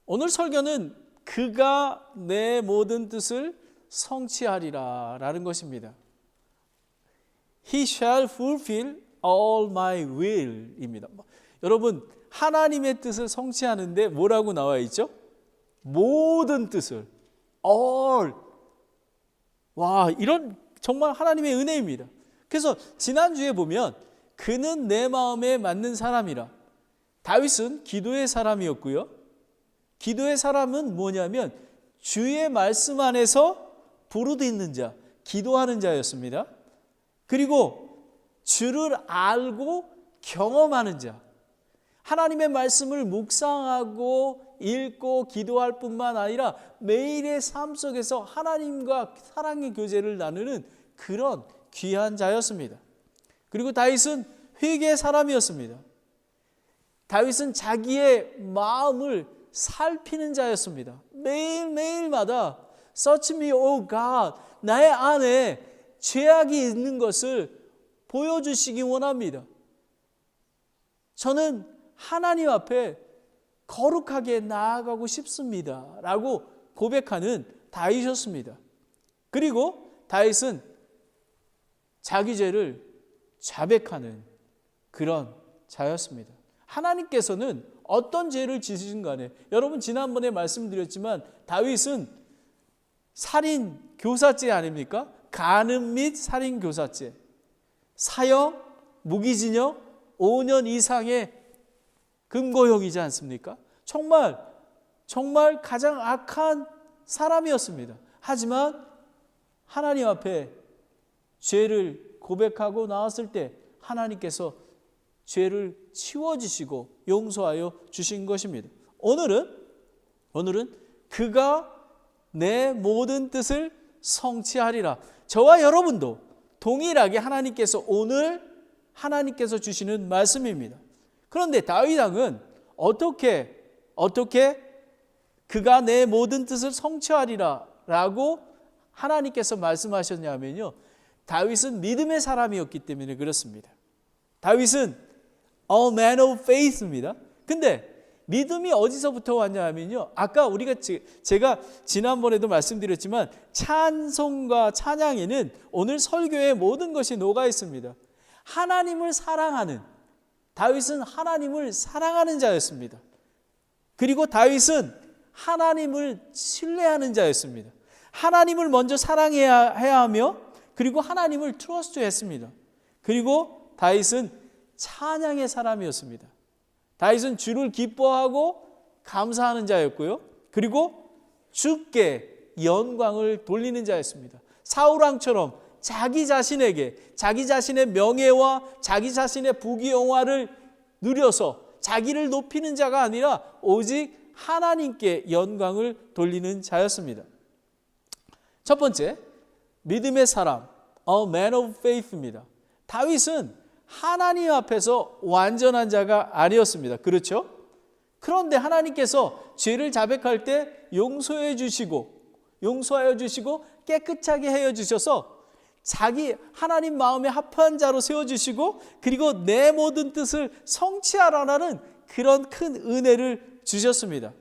오늘 설교는 그가 내 모든 뜻을 성취하리라 라는 것입니다. He shall fulfill all my will 입니다. 여러분, 하나님의 뜻을 성취하는데 뭐라고 나와 있죠? 모든 뜻을, all. 와, 이런 정말 하나님의 은혜입니다. 그래서 지난주에 보면 그는 내 마음에 맞는 사람이라. 다윗은 기도의 사람이었고요. 기도의 사람은 뭐냐면 주의 말씀 안에서 부르짖는 자, 기도하는 자였습니다. 그리고 주를 알고 경험하는 자, 하나님의 말씀을 묵상하고 읽고 기도할 뿐만 아니라 매일의 삶 속에서 하나님과 사랑의 교제를 나누는 그런 귀한 자였습니다. 그리고 다윗은 회개의 사람이었습니다. 다윗은 자기의 마음을 살피는 자였습니다. 매일매일마다 Search me, O God, 나의 안에 죄악이 있는 것을 보여주시기 원합니다. 저는 하나님 앞에 거룩하게 나아가고 싶습니다 라고 고백하는 다윗이었습니다. 그리고 다윗은 자기 죄를 자백하는 그런 자였습니다. 하나님께서는 어떤 죄를 지으신 간에, 여러분 지난번에 말씀드렸지만 다윗은 살인 교사죄 아닙니까? 간음 및 살인 교사죄, 사형, 무기징역 5년 이상의 금고형이지 않습니까? 정말 가장 악한 사람이었습니다. 하지만 하나님 앞에 죄를 고백하고 나왔을 때 하나님께서 죄를 치워주시고 용서하여 주신 것입니다. 오늘은 그가 내 모든 뜻을 성취하리라. 저와 여러분도 동일하게 오늘 하나님께서 주시는 말씀입니다. 그런데 다윗 왕은 어떻게 그가 내 모든 뜻을 성취하리라 라고 하나님께서 말씀하셨냐면요, 다윗은 믿음의 사람이었기 때문에 그렇습니다. 다윗은 a man of faith입니다. 근데 믿음이 어디서부터 왔냐 하면요, 아까 제가 지난번에도 말씀드렸지만 찬송과 찬양에는 오늘 설교의 모든 것이 녹아 있습니다. 하나님을 사랑하는, 다윗은 하나님을 사랑하는 자였습니다. 그리고 다윗은 하나님을 신뢰하는 자였습니다. 하나님을 먼저 사랑해야 하며 그리고 하나님을 트러스트했습니다. 그리고 다윗은 찬양의 사람이었습니다. 다윗은 주를 기뻐하고 감사하는 자였고요. 그리고 주께 영광을 돌리는 자였습니다. 사울 왕처럼 자기 자신의 명예와 자기 자신의 부귀영화를 누려서 자기를 높이는 자가 아니라 오직 하나님께 영광을 돌리는 자였습니다. 첫 번째, 믿음의 사람, a man of faith입니다. 다윗은 하나님 앞에서 완전한 자가 아니었습니다. 그렇죠? 그런데 하나님께서 죄를 자백할 때 용서하여 주시고 깨끗하게 해 주셔서 자기 하나님 마음에 합한 자로 세워주시고 그리고 내 모든 뜻을 성취하라는 그런 큰 은혜를 주셨습니다.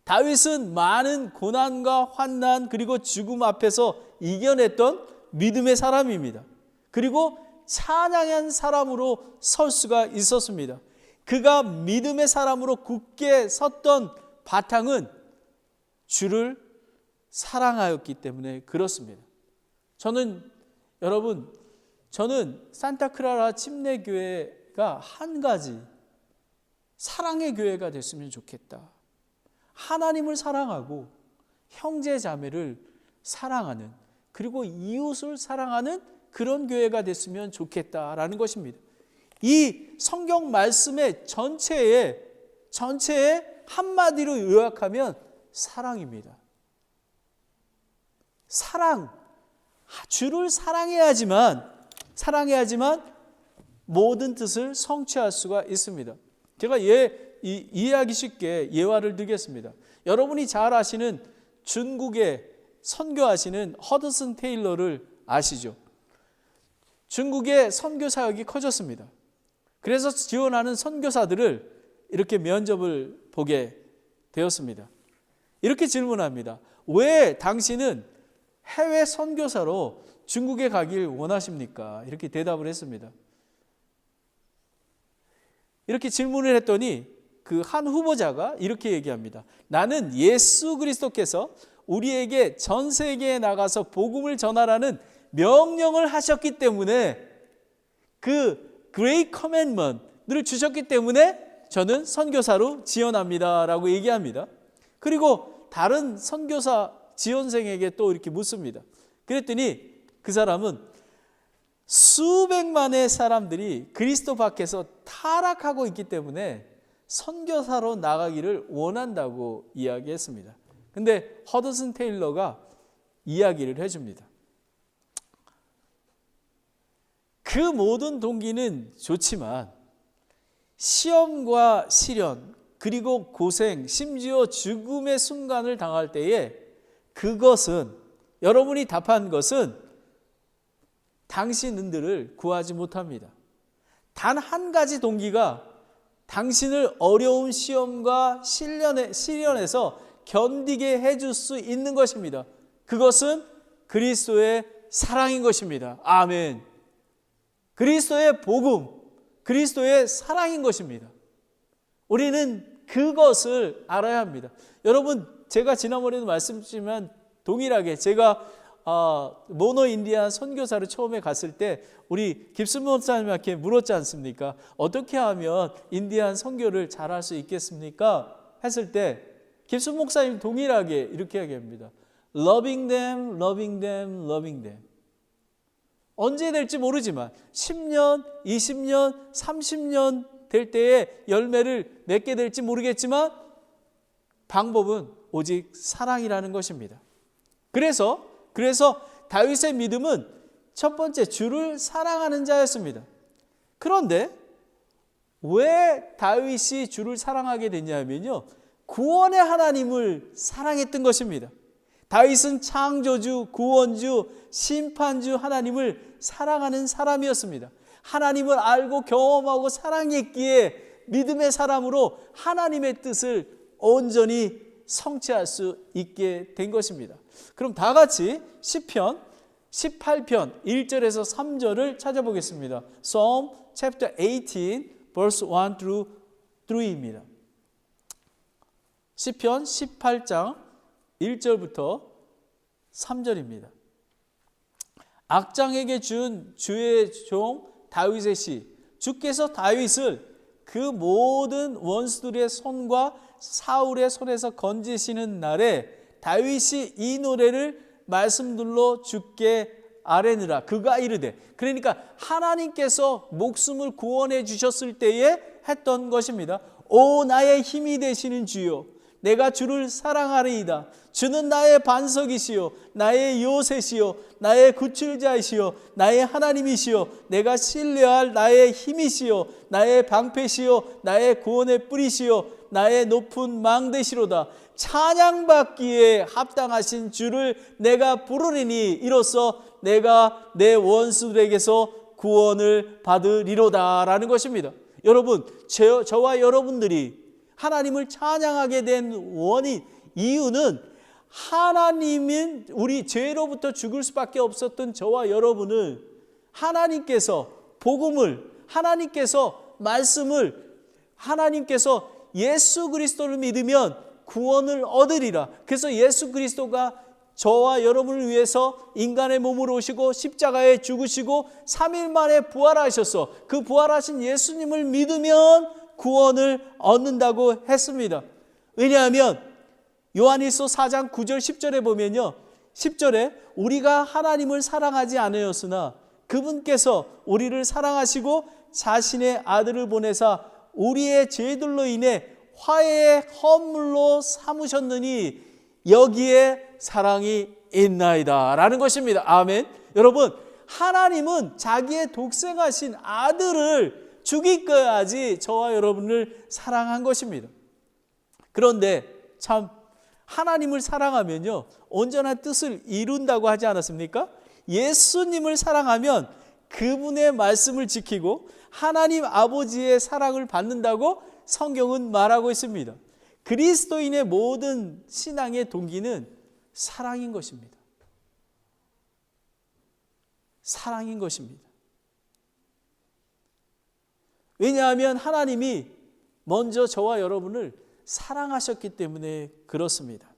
다윗은 많은 고난과 환난 그리고 죽음 앞에서 이겨냈던 믿음의 사람입니다. 그리고 찬양한 사람으로 설 수가 있었습니다. 그가 믿음의 사람으로 굳게 섰던 바탕은 주를 사랑하였기 때문에 그렇습니다. 저는 산타크라라 침례교회가 한 가지 사랑의 교회가 됐으면 좋겠다. 하나님을 사랑하고 형제 자매를 사랑하는, 그리고 이웃을 사랑하는 그런 교회가 됐으면 좋겠다라는 것입니다. 이 성경 말씀의 전체에 한마디로 요약하면 사랑입니다. 사랑, 주를 사랑해야지만 모든 뜻을 성취할 수가 있습니다. 제가 이해하기 쉽게 예화를 드리겠습니다. 여러분이 잘 아시는 중국에 선교하시는 허드슨 테일러를 아시죠? 중국의 선교 사역이 커졌습니다. 그래서 지원하는 선교사들을 이렇게 면접을 보게 되었습니다. 이렇게 질문합니다. 왜 당신은 해외 선교사로 중국에 가길 원하십니까? 이렇게 대답을 했습니다. 이렇게 질문을 했더니 그 한 후보자가 이렇게 얘기합니다. 나는 예수 그리스도께서 우리에게 전 세계에 나가서 복음을 전하라는 명령을 하셨기 때문에, 그 Great Commandment을 주셨기 때문에 저는 선교사로 지원합니다 라고 얘기합니다. 그리고 다른 선교사 지원생에게 또 이렇게 묻습니다. 그랬더니 그 사람은 수백만의 사람들이 그리스도 밖에서 타락하고 있기 때문에 선교사로 나가기를 원한다고 이야기했습니다. 근데 허드슨 테일러가 이야기를 해줍니다. 그 모든 동기는 좋지만 시험과 시련, 그리고 고생, 심지어 죽음의 순간을 당할 때에 그것은, 여러분이 답한 것은 당신들을 구하지 못합니다. 단 한 가지 동기가 당신을 어려운 시험과 시련에서 견디게 해줄 수 있는 것입니다. 그것은 그리스도의 사랑인 것입니다. 아멘. 그리스도의 복음, 그리스도의 사랑인 것입니다. 우리는 그것을 알아야 합니다. 여러분, 제가 지난번에도 말씀드렸지만 동일하게 제가 모노 인디안 선교사를 처음에 갔을 때 우리 깁슨 목사님께 물었지 않습니까? 어떻게 하면 인디안 선교를 잘할 수 있겠습니까? 했을 때 깁슨 목사님 동일하게 이렇게 얘기합니다. Loving them, loving them, loving them. 언제 될지 모르지만 10년, 20년, 30년 될 때에 열매를 맺게 될지 모르겠지만 방법은 오직 사랑이라는 것입니다. 그래서 다윗의 믿음은 첫 번째 주를 사랑하는 자였습니다. 그런데 왜 다윗이 주를 사랑하게 됐냐면요, 구원의 하나님을 사랑했던 것입니다. 다윗은 창조주, 구원주, 심판주 하나님을 사랑하는 사람이었습니다. 하나님을 알고 경험하고 사랑했기에 믿음의 사람으로 하나님의 뜻을 온전히 성취할 수 있게 된 것입니다. 그럼 다 같이 시편 18편 1절에서 3절을 찾아보겠습니다. Psalm chapter 18 verse 1 through 3입니다. 시편 18장 1절부터 3절입니다. 악장에게 준 주의 종 다윗의 시. 주께서 다윗을 그 모든 원수들의 손과 사울의 손에서 건지시는 날에 다윗이 이 노래를 말씀들로 주께 아뢰느라. 그가 이르되, 그러니까 하나님께서 목숨을 구원해 주셨을 때에 했던 것입니다. 오 나의 힘이 되시는 주여, 내가 주를 사랑하리이다. 주는 나의 반석이시요 나의 요새시요 나의 구출자이시요 나의 하나님이시요 내가 신뢰할 나의 힘이시요 나의 방패시요 나의 구원의 뿌리시요 나의 높은 망대시로다. 찬양받기에 합당하신 주를 내가 부르리니 이로써 내가 내 원수들에게서 구원을 받으리로다 라는 것입니다. 여러분, 저와 여러분들이 하나님을 찬양하게 된 원인, 이유는 하나님은 우리 죄로부터 죽을 수밖에 없었던 저와 여러분을 하나님께서 복음을, 하나님께서 말씀을, 하나님께서 예수 그리스도를 믿으면 구원을 얻으리라. 그래서 예수 그리스도가 저와 여러분을 위해서 인간의 몸으로 오시고 십자가에 죽으시고 3일 만에 부활하셔서 그 부활하신 예수님을 믿으면 구원을 얻는다고 했습니다. 왜냐하면 요한일서 4장 9절 10절에 보면요, 10절에 우리가 하나님을 사랑하지 않으였으나 그분께서 우리를 사랑하시고 자신의 아들을 보내사 우리의 죄들로 인해 화해의 헌물로 삼으셨느니 여기에 사랑이 있나이다 라는 것입니다. 아멘. 여러분, 하나님은 자기의 독생하신 아들을 죽이까지 저와 여러분을 사랑한 것입니다. 그런데 참 하나님을 사랑하면요 온전한 뜻을 이룬다고 하지 않았습니까? 예수님을 사랑하면 그분의 말씀을 지키고 하나님 아버지의 사랑을 받는다고 성경은 말하고 있습니다. 그리스도인의 모든 신앙의 동기는 사랑인 것입니다. 사랑인 것입니다. 왜냐하면 하나님이 먼저 저와 여러분을 사랑하셨기 때문에 그렇습니다.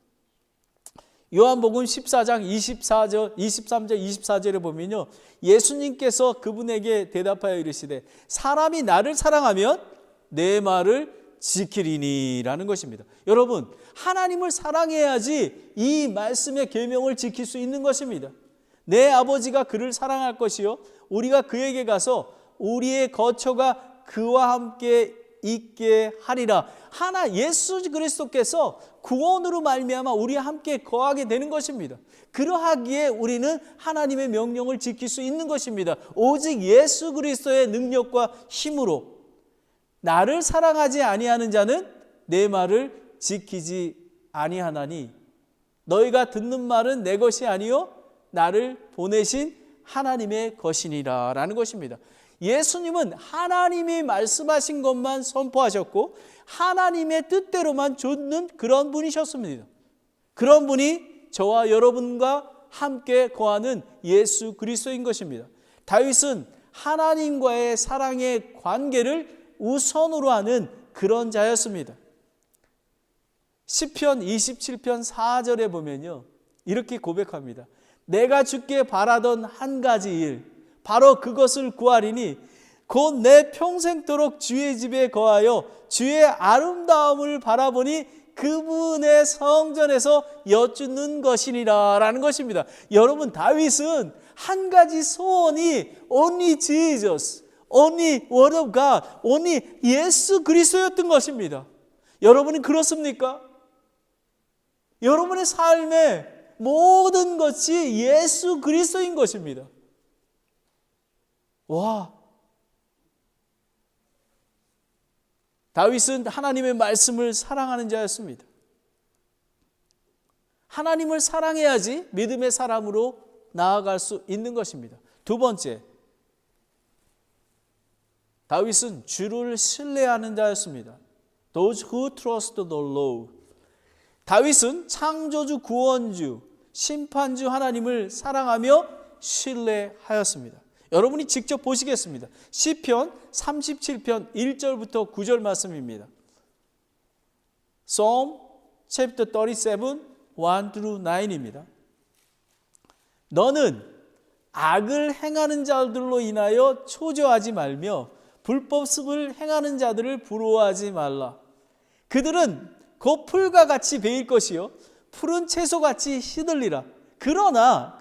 요한복음 14장 23절 24절에 보면요, 예수님께서 그분에게 대답하여 이르시되 사람이 나를 사랑하면 내 말을 지키리니 라는 것입니다. 여러분, 하나님을 사랑해야지 이 말씀의 계명을 지킬 수 있는 것입니다. 내 아버지가 그를 사랑할 것이요 우리가 그에게 가서 우리의 거처가 그와 함께 있게 하리라. 예수 그리스도께서 구원으로 말미암아 우리와 함께 거하게 되는 것입니다. 그러하기에 우리는 하나님의 명령을 지킬 수 있는 것입니다. 오직 예수 그리스도의 능력과 힘으로. 나를 사랑하지 아니하는 자는 내 말을 지키지 아니하나니 너희가 듣는 말은 내 것이 아니요 나를 보내신 하나님의 것이니라 라는 것입니다. 예수님은 하나님이 말씀하신 것만 선포하셨고 하나님의 뜻대로만 좇는 그런 분이셨습니다. 그런 분이 저와 여러분과 함께 거하는 예수 그리스도인 것입니다. 다윗은 하나님과의 사랑의 관계를 우선으로 하는 그런 자였습니다. 시편 27편 4절에 보면요, 이렇게 고백합니다. 내가 주께 바라던 한 가지 일, 바로 그것을 구하리니 곧 내 평생토록 주의 집에 거하여 주의 아름다움을 바라보니 그분의 성전에서 여쭙는 것이니라 라는 것입니다. 여러분, 다윗은 한 가지 소원이 only Jesus, only Word of God, only 예수 그리스도였던 것입니다. 여러분은 그렇습니까? 여러분의 삶의 모든 것이 예수 그리스도인 것입니다. 와, 다윗은 하나님의 말씀을 사랑하는 자였습니다. 하나님을 사랑해야지 믿음의 사람으로 나아갈 수 있는 것입니다. 두 번째, 다윗은 주를 신뢰하는 자였습니다. Those who trust the Lord. 다윗은 창조주, 구원주, 심판주 하나님을 사랑하며 신뢰하였습니다. 여러분이 직접 보시겠습니다. 시편 37편 1절부터 9절 말씀입니다. Psalm chapter 37, 1-9입니다. 너는 악을 행하는 자들로 인하여 초조하지 말며 불법습을 행하는 자들을 부러워하지 말라. 그들은 곧 풀과 같이 베일 것이요 푸른 채소같이 시들리라. 그러나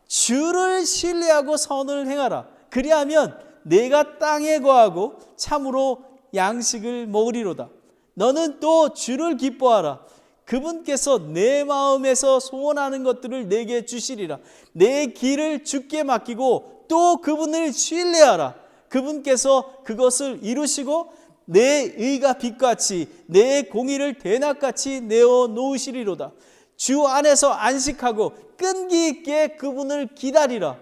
주를 신뢰하고 선을 행하라. 그리하면 내가 땅에 거하고 참으로 양식을 먹으리로다. 너는 또 주를 기뻐하라. 그분께서 내 마음에서 소원하는 것들을 내게 주시리라. 내 길을 주께 맡기고 또 그분을 신뢰하라. 그분께서 그것을 이루시고 내 의가 빛같이 내 공의를 대낮같이 내어 놓으시리로다. 주 안에서 안식하고 끈기 있게 그분을 기다리라.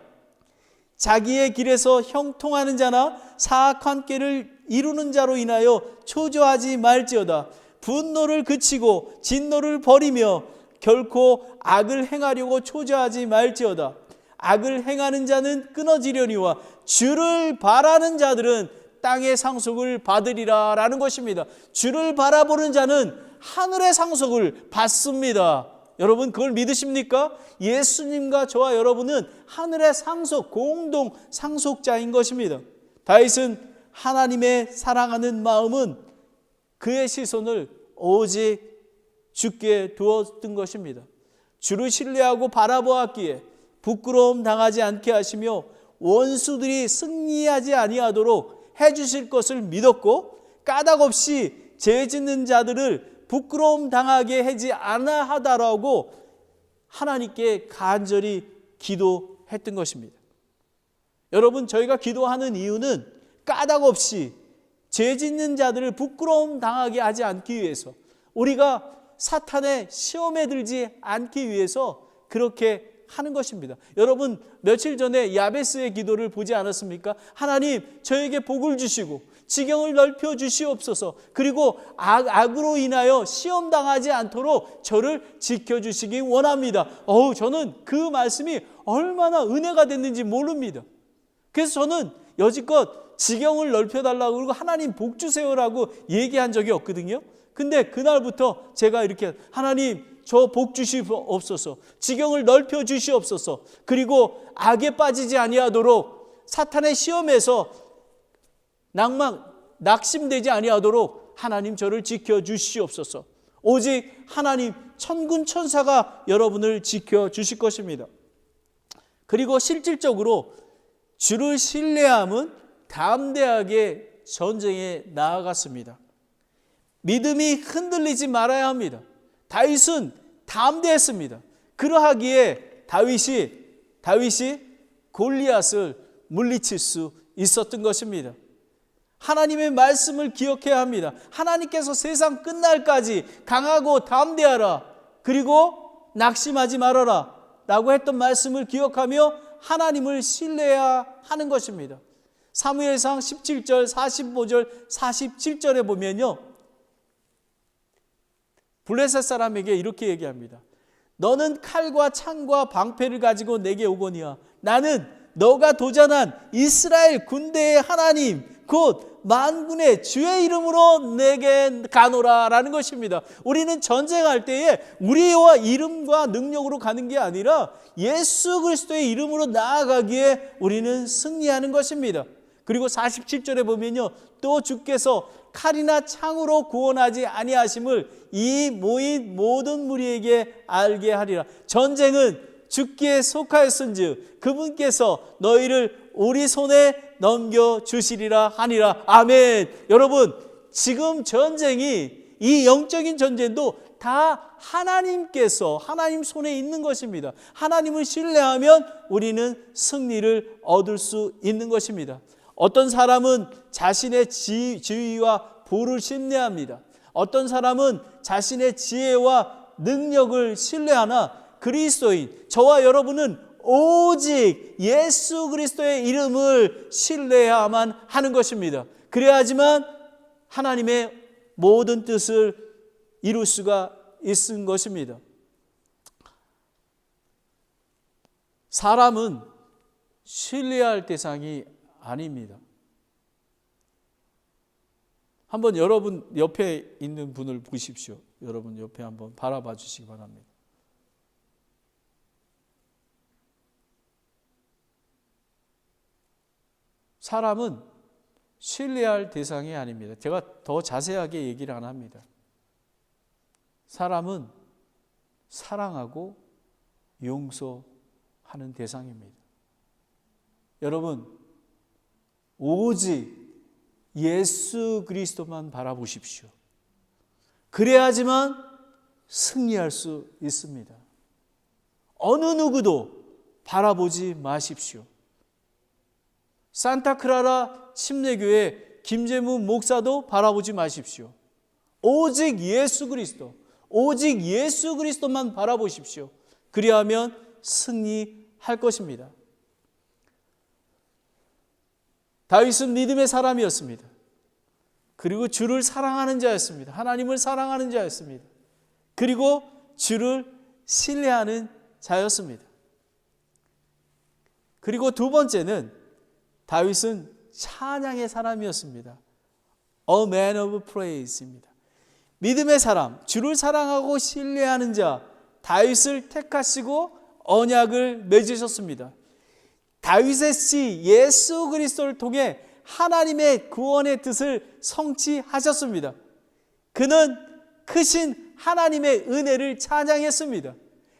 자기의 길에서 형통하는 자나 사악한 꾀를 이루는 자로 인하여 초조하지 말지어다. 분노를 그치고 진노를 버리며 결코 악을 행하려고 초조하지 말지어다. 악을 행하는 자는 끊어지려니와 주를 바라는 자들은 땅의 상속을 받으리라 라는 것입니다. 주를 바라보는 자는 하늘의 상속을 받습니다. 여러분, 그걸 믿으십니까? 예수님과 저와 여러분은 하늘의 상속, 공동 상속자인 것입니다. 다윗은 하나님의 사랑하는 마음은 그의 시선을 오직 주께 두었던 것입니다. 주를 신뢰하고 바라보았기에 부끄러움 당하지 않게 하시며 원수들이 승리하지 아니하도록 해주실 것을 믿었고 까닭 없이 죄 짓는 자들을 부끄러움 당하게 하지 않아 하다라고 하나님께 간절히 기도했던 것입니다. 여러분, 저희가 기도하는 이유는 까닭 없이 죄 짓는 자들을 부끄러움 당하게 하지 않기 위해서, 우리가 사탄의 시험에 들지 않기 위해서 그렇게 하는 것입니다. 여러분, 며칠 전에 야베스의 기도를 보지 않았습니까? 하나님, 저에게 복을 주시고 지경을 넓혀 주시옵소서. 그리고 악으로 인하여 시험당하지 않도록 저를 지켜주시기 원합니다. 저는 그 말씀이 얼마나 은혜가 됐는지 모릅니다. 그래서 저는 여지껏 지경을 넓혀달라고 그러고 하나님 복 주세요라고 얘기한 적이 없거든요. 근데 그날부터 제가 이렇게 하나님 저 복 주시옵소서, 지경을 넓혀 주시옵소서, 그리고 악에 빠지지 아니하도록 사탄의 시험에서 낙심되지 아니하도록 하나님 저를 지켜주시옵소서. 오직 하나님 천군 천사가 여러분을 지켜주실 것입니다. 그리고 실질적으로 주를 신뢰함은 담대하게 전쟁에 나아갔습니다. 믿음이 흔들리지 말아야 합니다. 다윗은 담대했습니다. 그러하기에 다윗이 골리앗을 물리칠 수 있었던 것입니다. 하나님의 말씀을 기억해야 합니다. 하나님께서 세상 끝날까지 강하고 담대하라, 그리고 낙심하지 말아라 라고 했던 말씀을 기억하며 하나님을 신뢰해야 하는 것입니다. 사무엘상 17절, 45절, 47절에 보면요, 블레셋 사람에게 이렇게 얘기합니다. 너는 칼과 창과 방패를 가지고 내게 오거니와 나는 너가 도전한 이스라엘 군대의 하나님 곧 만군의 주의 이름으로 내게 가노라 라는 것입니다. 우리는 전쟁할 때에 우리와 이름과 능력으로 가는 게 아니라 예수 그리스도의 이름으로 나아가기에 우리는 승리하는 것입니다. 그리고 47절에 보면요, 또 주께서 칼이나 창으로 구원하지 아니하심을 이 모인 모든 무리에게 알게 하리라. 전쟁은 주께 속하였은즉 그분께서 너희를 우리 손에 넘겨주시리라 하니라. 아멘. 여러분, 지금 전쟁이, 이 영적인 전쟁도 다 하나님께서, 하나님 손에 있는 것입니다. 하나님을 신뢰하면 우리는 승리를 얻을 수 있는 것입니다. 어떤 사람은 자신의 지위와 부를 신뢰합니다. 어떤 사람은 자신의 지혜와 능력을 신뢰하나 그리스도인, 저와 여러분은 오직 예수 그리스도의 이름을 신뢰해야만 하는 것입니다. 그래야지만 하나님의 모든 뜻을 이룰 수가 있는 것입니다. 사람은 신뢰할 대상이 아닙니다. 한번 여러분 옆에 있는 분을 보십시오. 여러분 옆에 한번 바라봐 주시기 바랍니다. 사람은 신뢰할 대상이 아닙니다. 제가 더 자세하게 얘기를 안 합니다. 사람은 사랑하고 용서하는 대상입니다. 여러분, 오직 예수 그리스도만 바라보십시오. 그래야지만 승리할 수 있습니다. 어느 누구도 바라보지 마십시오. 산타크라라 침례교회 김재문 목사도 바라보지 마십시오. 오직 예수 그리스도, 오직 예수 그리스도만 바라보십시오. 그리하면 승리할 것입니다. 다윗은 믿음의 사람이었습니다. 그리고 주를 사랑하는 자였습니다. 하나님을 사랑하는 자였습니다. 그리고 주를 신뢰하는 자였습니다. 그리고 두 번째는 다윗은 찬양의 사람이었습니다. A man of praise입니다. 믿음의 사람, 주를 사랑하고 신뢰하는 자 다윗을 택하시고 언약을 맺으셨습니다. 다윗의 씨 예수 그리스도를 통해 하나님의 구원의 뜻을 성취하셨습니다. 그는 크신 하나님의 은혜를 찬양했습니다.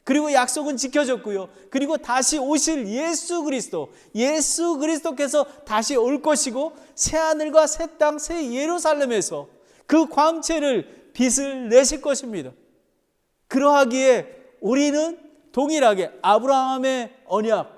그리고 약속은 지켜졌고요. 그리고 다시 오실 예수 그리스도께서 다시 올 것이고 새하늘과 새 땅, 새 예루살렘에서 그 광채를 빛을 내실 것입니다. 그러하기에 우리는 동일하게 아브라함의 언약,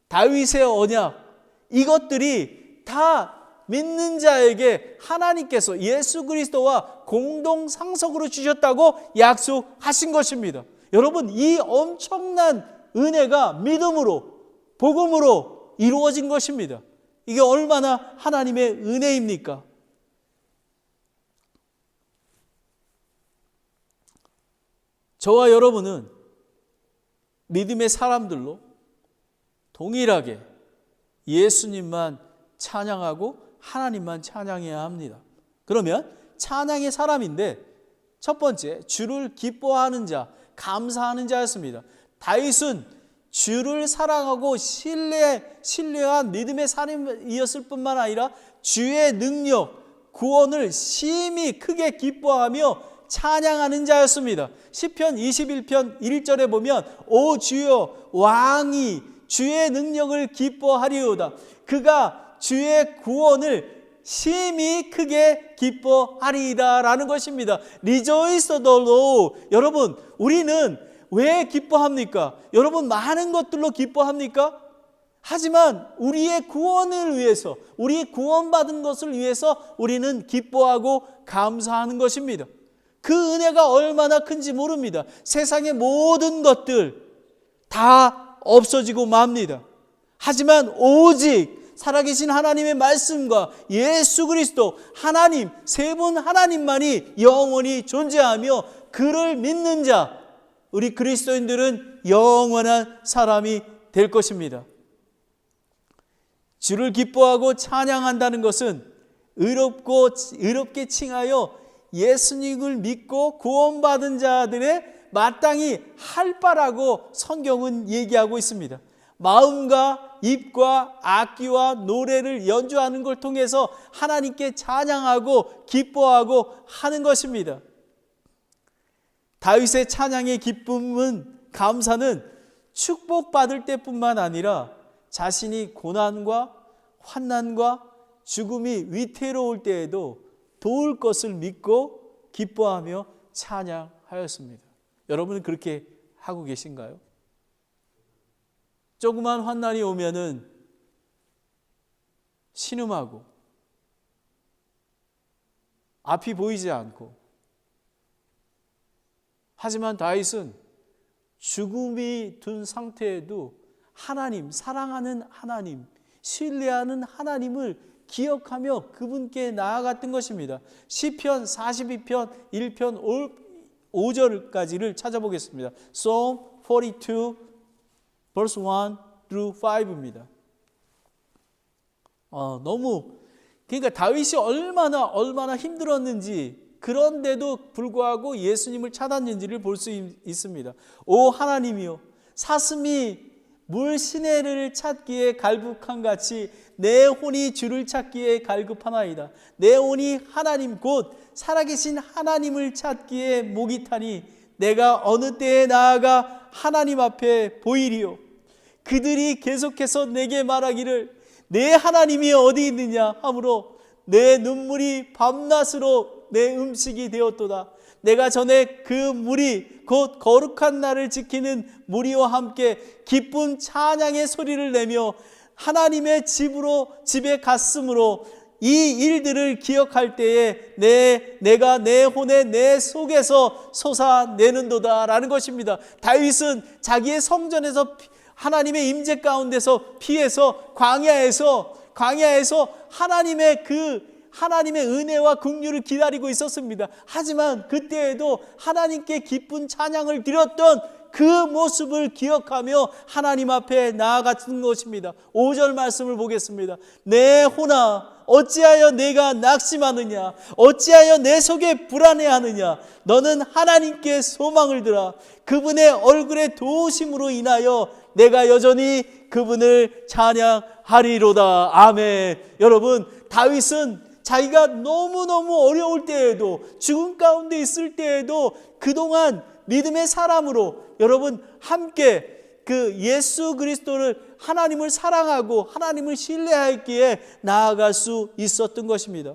다윗의 언약, 이것들이 다 믿는 자에게 하나님께서 예수 그리스도와 공동 상속으로 주셨다고 약속하신 것입니다. 여러분, 이 엄청난 은혜가 믿음으로, 복음으로 이루어진 것입니다. 이게 얼마나 하나님의 은혜입니까? 저와 여러분은 믿음의 사람들로 동일하게 예수님만 찬양하고 하나님만 찬양해야 합니다. 그러면 찬양의 사람인데 첫 번째, 주를 기뻐하는 자, 감사하는 자였습니다. 다윗은 주를 사랑하고 신뢰한 믿음의 사람이었을 뿐만 아니라 주의 능력, 구원을 심히 크게 기뻐하며 찬양하는 자였습니다. 시편 21편 1절에 보면 오 주여 왕이 주의 능력을 기뻐하리로다. 그가 주의 구원을 심히 크게 기뻐하리이다 라는 것입니다. Rejoice the Lord. 여러분, 우리는 왜 기뻐합니까? 여러분, 많은 것들로 기뻐합니까? 하지만 우리의 구원을 위해서, 우리 구원받은 것을 위해서 우리는 기뻐하고 감사하는 것입니다. 그 은혜가 얼마나 큰지 모릅니다. 세상의 모든 것들 다 없어지고 맙니다. 하지만 오직 살아계신 하나님의 말씀과 예수 그리스도 하나님, 세 분 하나님만이 영원히 존재하며 그를 믿는 자, 우리 그리스도인들은 영원한 사람이 될 것입니다. 주를 기뻐하고 찬양한다는 것은 의롭게 칭하여 예수님을 믿고 구원받은 자들의 마땅히 할 바라고 성경은 얘기하고 있습니다. 마음과 입과 악기와 노래를 연주하는 걸 통해서 하나님께 찬양하고 기뻐하고 하는 것입니다. 다윗의 찬양의 기쁨은, 감사는 축복받을 때뿐만 아니라 자신이 고난과 환난과 죽음이 위태로울 때에도 도울 것을 믿고 기뻐하며 찬양하였습니다. 여러분은 그렇게 하고 계신가요? 조그만 환난이 오면은 신음하고 앞이 보이지 않고, 하지만 다윗은 죽음이 든 상태에도 하나님, 사랑하는 하나님, 신뢰하는 하나님을 기억하며 그분께 나아갔던 것입니다. 시편 42편 1편 5절까지를 찾아보겠습니다. Psalm 42 verse 1 through 5입니다. 그러니까 다윗이 얼마나 힘들었는지, 그런데도 불구하고 예수님을 찾았는지를 볼 수 있습니다. 오 하나님이여, 사슴이 물 시내를 찾기에 갈급한 같이 내 혼이 주를 찾기에 갈급하나이다. 내 혼이 하나님 곧 살아계신 하나님을 찾기에 목이 타니 내가 어느 때에 나아가 하나님 앞에 보이리요. 그들이 계속해서 내게 말하기를 내 하나님이 어디 있느냐 하므로 내 눈물이 밤낮으로 내 음식이 되었도다. 내가 전에 그 무리 곧 거룩한 날을 지키는 무리와 함께 기쁜 찬양의 소리를 내며 하나님의 집에 갔으므로 이 일들을 기억할 때에 내가 내 혼에 내 속에서 솟아내는도다 라는 것입니다. 다윗은 자기의 성전에서 하나님의 임재 가운데서 피해서 광야에서 하나님의 은혜와 긍휼을 기다리고 있었습니다. 하지만 그때에도 하나님께 기쁜 찬양을 드렸던 그 모습을 기억하며 하나님 앞에 나아갔던 것입니다. 5절 말씀을 보겠습니다. 내 혼아 어찌하여 내가 낙심하느냐, 어찌하여 내 속에 불안해하느냐. 너는 하나님께 소망을 들어 그분의 얼굴의 도우심으로 인하여 내가 여전히 그분을 찬양하리로다. 아멘. 여러분, 다윗은 자기가 너무너무 어려울 때에도, 죽음 가운데 있을 때에도 그동안 믿음의 사람으로 여러분 함께 그 예수 그리스도를, 하나님을 사랑하고 하나님을 신뢰하기에 나아갈 수 있었던 것입니다.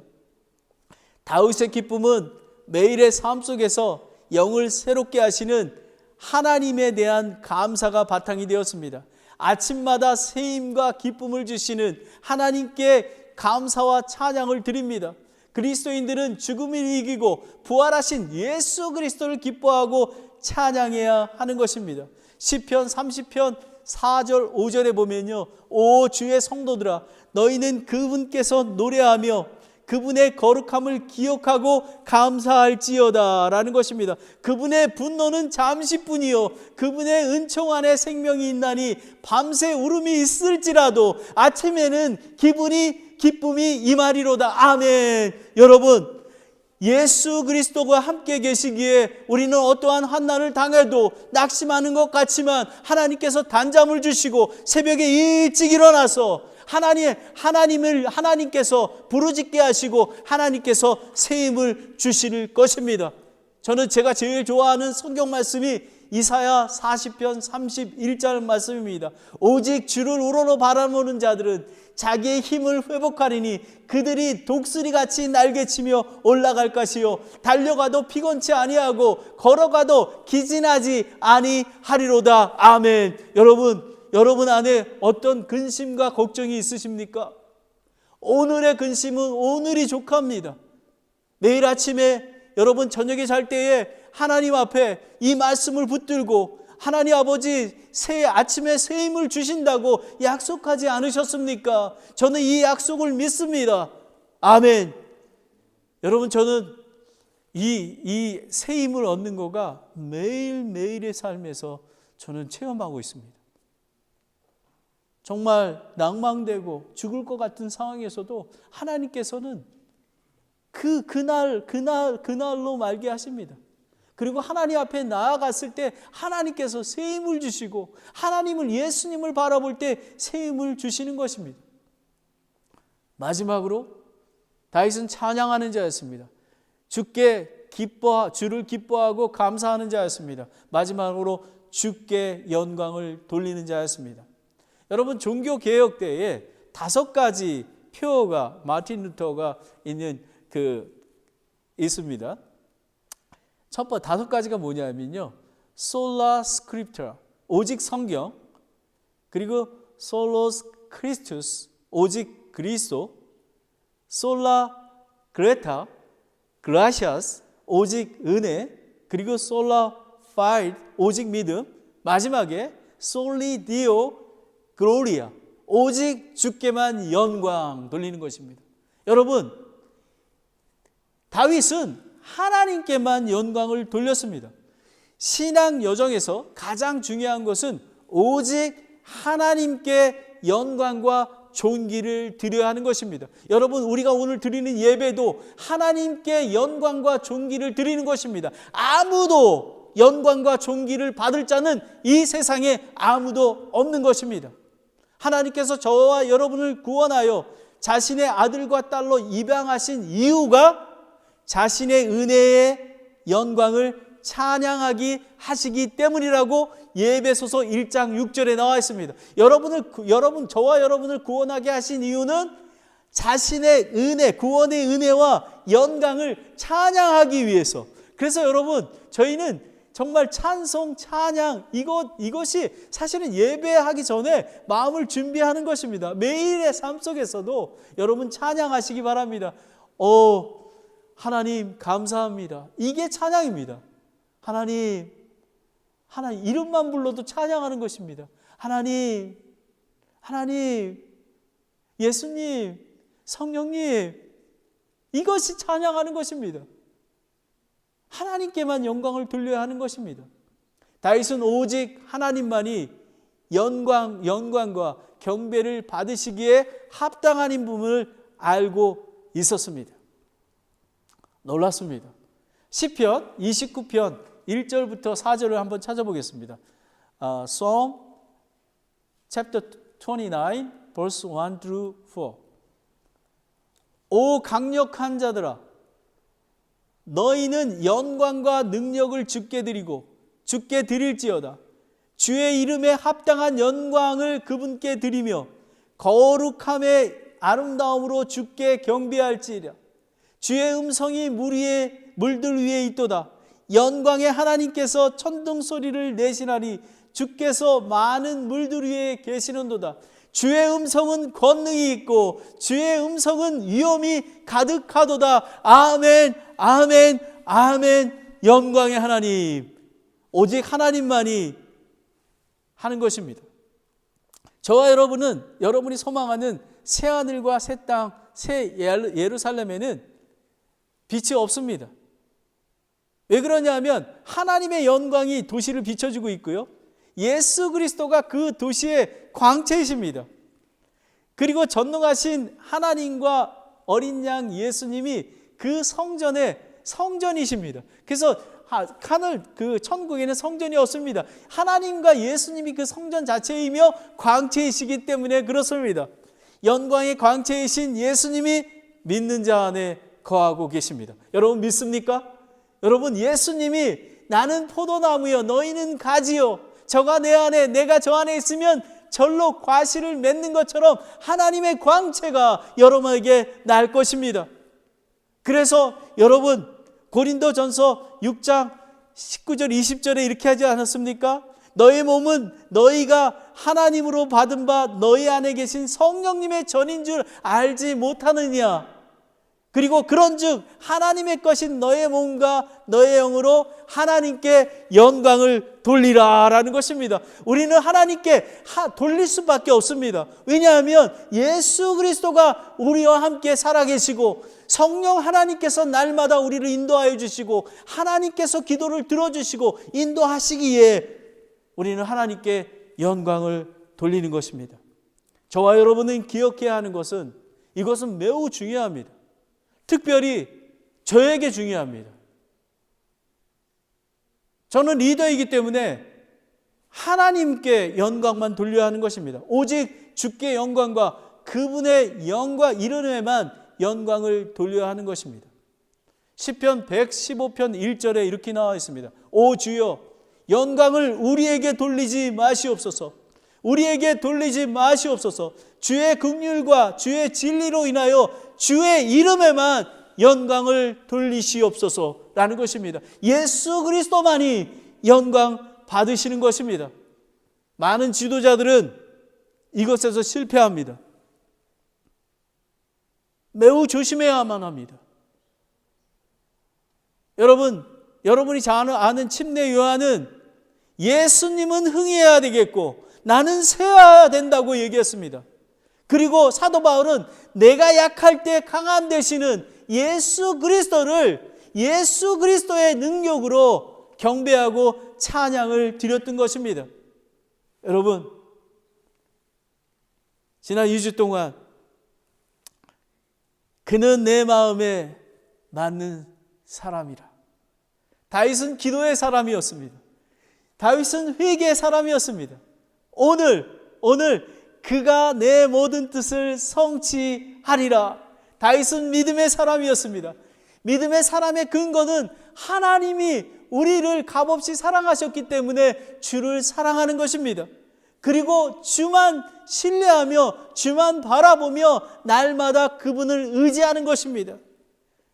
다윗의 기쁨은 매일의 삶 속에서 영을 새롭게 하시는 하나님에 대한 감사가 바탕이 되었습니다. 아침마다 새 힘과 기쁨을 주시는 하나님께 감사와 찬양을 드립니다. 그리스도인들은 죽음을 이기고 부활하신 예수 그리스도를 기뻐하고 찬양해야 하는 것입니다. 시편 30편 4절 5절에 보면요, 오 주의 성도들아 너희는 그분께서 노래하며 그분의 거룩함을 기억하고 감사할지어다 라는 것입니다. 그분의 분노는 잠시뿐이요 그분의 은총 안에 생명이 있나니 밤새 울음이 있을지라도 아침에는 기쁨이 임하리로다. 아멘. 여러분, 예수 그리스도가 함께 계시기에 우리는 어떠한 환난을 당해도 낙심하는 것 같지만 하나님께서 단잠을 주시고 새벽에 일찍 일어나서 하나님께서 부르짖게 하시고 하나님께서 새 힘을 주실 것입니다. 저는 제가 제일 좋아하는 성경 말씀이 이사야 40편 31절 말씀입니다. 오직 주를 우러러 바라보는 자들은 자기의 힘을 회복하리니 그들이 독수리같이 날개치며 올라갈 것이요 달려가도 피곤치 아니하고 걸어가도 기진하지 아니하리로다. 아멘. 여러분 안에 어떤 근심과 걱정이 있으십니까? 오늘의 근심은 오늘이 족합니다. 내일 아침에 여러분 저녁에 잘 때에 하나님 앞에 이 말씀을 붙들고 하나님 아버지 아침에 새 힘을 주신다고 약속하지 않으셨습니까? 저는 이 약속을 믿습니다. 아멘. 여러분, 저는 이 새 힘을 얻는 거가 매일매일의 삶에서 저는 체험하고 있습니다. 정말 낭망되고 죽을 것 같은 상황에서도 하나님께서는 그날로 말게 하십니다. 그리고 하나님 앞에 나아갔을 때 하나님께서 새 힘을 주시고 예수님을 바라볼 때 새 힘을 주시는 것입니다. 마지막으로 다윗은 찬양하는 자였습니다. 주를 기뻐하고 감사하는 자였습니다. 마지막으로 주께 영광을 돌리는 자였습니다. 여러분, 종교개혁 때에 5가지 표어가 마틴 루터가 있습니다. 첫 번째 5가지가 뭐냐면요, 솔라 스크립트라 오직 성경, 그리고 솔로스 크리스투스 오직 그리스도, 솔라 그레타 그라시아스 오직 은혜, 그리고 솔라 파이드 오직 믿음, 마지막에 솔리 디오 글로리아 오직 주께만 영광 돌리는 것입니다. 여러분, 다윗은 하나님께만 영광을 돌렸습니다. 신앙 여정에서 가장 중요한 것은 오직 하나님께 영광과 존귀를 드려야 하는 것입니다. 여러분, 우리가 오늘 드리는 예배도 하나님께 영광과 존귀를 드리는 것입니다. 아무도 영광과 존귀를 받을 자는 이 세상에 아무도 없는 것입니다. 하나님께서 저와 여러분을 구원하여 자신의 아들과 딸로 입양하신 이유가 자신의 은혜의 영광을 찬양하기 하시기 때문이라고 예배소서 1장 6절에 나와 있습니다. 저와 여러분을 구원하게 하신 이유는 자신의 은혜, 구원의 은혜와 영광을 찬양하기 위해서. 그래서 여러분, 저희는 정말 찬송, 찬양, 이것이 사실은 예배하기 전에 마음을 준비하는 것입니다. 매일의 삶 속에서도 여러분 찬양하시기 바랍니다. 하나님 감사합니다. 이게 찬양입니다. 하나님 이름만 불러도 찬양하는 것입니다. 하나님, 예수님, 성령님, 이것이 찬양하는 것입니다. 하나님께만 영광을 돌려야 하는 것입니다. 다윗은 오직 하나님만이 영광과 경배를 받으시기에 합당한 인품을 알고 있었습니다. 놀랐습니다. 시편 29편 1절부터 4절을 한번 찾아보겠습니다. Psalm chapter 29 verse 1 through 4. 오 강력한 자들아, 너희는 영광과 능력을 주께 드리고 주께 드릴지어다. 주의 이름에 합당한 영광을 그분께 드리며 거룩함의 아름다움으로 주께 경배할지라. 주의 음성이 물들 위에 있도다. 영광의 하나님께서 천둥 소리를 내시나니 주께서 많은 물들 위에 계시는도다. 주의 음성은 권능이 있고 주의 음성은 위엄이 가득하도다. 아멘, 아멘, 아멘. 영광의 하나님, 오직 하나님만이 하는 것입니다. 저와 여러분은 여러분이 소망하는 새 하늘과 새 땅, 새 예루살렘에는 빛이 없습니다. 왜 그러냐면 하나님의 영광이 도시를 비춰주고 있고요. 예수 그리스도가 그 도시의 광채이십니다. 그리고 전능하신 하나님과 어린 양 예수님이 그 성전의 성전이십니다. 그래서 하늘 그 천국에는 성전이 없습니다. 하나님과 예수님이 그 성전 자체이며 광채이시기 때문에 그렇습니다. 영광의 광채이신 예수님이 믿는 자 안에 거하고 계십니다. 여러분 믿습니까? 여러분 예수님이 나는 포도나무요 너희는 가지요 저가 내 안에 내가 저 안에 있으면 절로 과실을 맺는 것처럼 하나님의 광채가 여러분에게 날 것입니다. 그래서 여러분 고린도전서 6장 19절 20절에 이렇게 하지 않았습니까? 너의 몸은 너희가 하나님으로 받은 바 너희 안에 계신 성령님의 전인 줄 알지 못하느냐. 그리고 그런즉 하나님의 것인 너의 몸과 너의 영으로 하나님께 영광을 돌리라 라는 것입니다. 우리는 하나님께 돌릴 수밖에 없습니다. 왜냐하면 예수 그리스도가 우리와 함께 살아계시고 성령 하나님께서 날마다 우리를 인도하여 주시고 하나님께서 기도를 들어주시고 인도하시기에 우리는 하나님께 영광을 돌리는 것입니다. 저와 여러분은 기억해야 하는 것은 이것은 매우 중요합니다. 특별히 저에게 중요합니다. 저는 리더이기 때문에 하나님께 영광만 돌려야 하는 것입니다. 오직 주께 영광과 그분의 영광 이름에만 영광을 돌려야 하는 것입니다. 시편 115편 1절에 이렇게 나와 있습니다. 오 주여 영광을 우리에게 돌리지 마시옵소서. 우리에게 돌리지 마시옵소서. 주의 긍휼과 주의 진리로 인하여 주의 이름에만 영광을 돌리시옵소서라는 것입니다. 예수 그리스도만이 영광 받으시는 것입니다. 많은 지도자들은 이것에서 실패합니다. 매우 조심해야만 합니다. 여러분이 잘 아는 침례 요한은 예수님은 흥해야 되겠고 나는 세워야 된다고 얘기했습니다. 그리고 사도 바울은 내가 약할 때 강함 되시는 예수 그리스도를 예수 그리스도의 능력으로 경배하고 찬양을 드렸던 것입니다. 여러분, 지난 2주 동안 그는 내 마음에 맞는 사람이라. 다윗은 기도의 사람이었습니다. 다윗은 회개의 사람이었습니다. 오늘 그가 내 모든 뜻을 성취하리라. 다윗은 믿음의 사람이었습니다. 믿음의 사람의 근거는 하나님이 우리를 값없이 사랑하셨기 때문에 주를 사랑하는 것입니다. 그리고 주만 신뢰하며 주만 바라보며 날마다 그분을 의지하는 것입니다.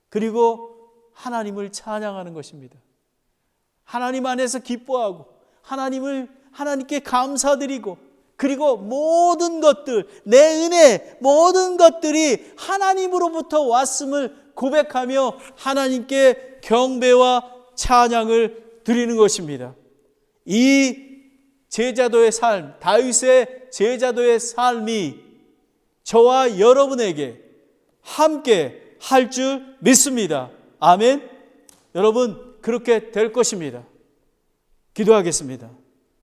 그리고 하나님을 찬양하는 것입니다. 하나님 안에서 기뻐하고 하나님께 감사드리고 그리고 모든 것들, 내 은혜, 모든 것들이 하나님으로부터 왔음을 고백하며 하나님께 경배와 찬양을 드리는 것입니다. 이 제자도의 삶, 다윗의 제자도의 삶이 저와 여러분에게 함께 할 줄 믿습니다. 아멘. 여러분, 그렇게 될 것입니다. 기도하겠습니다.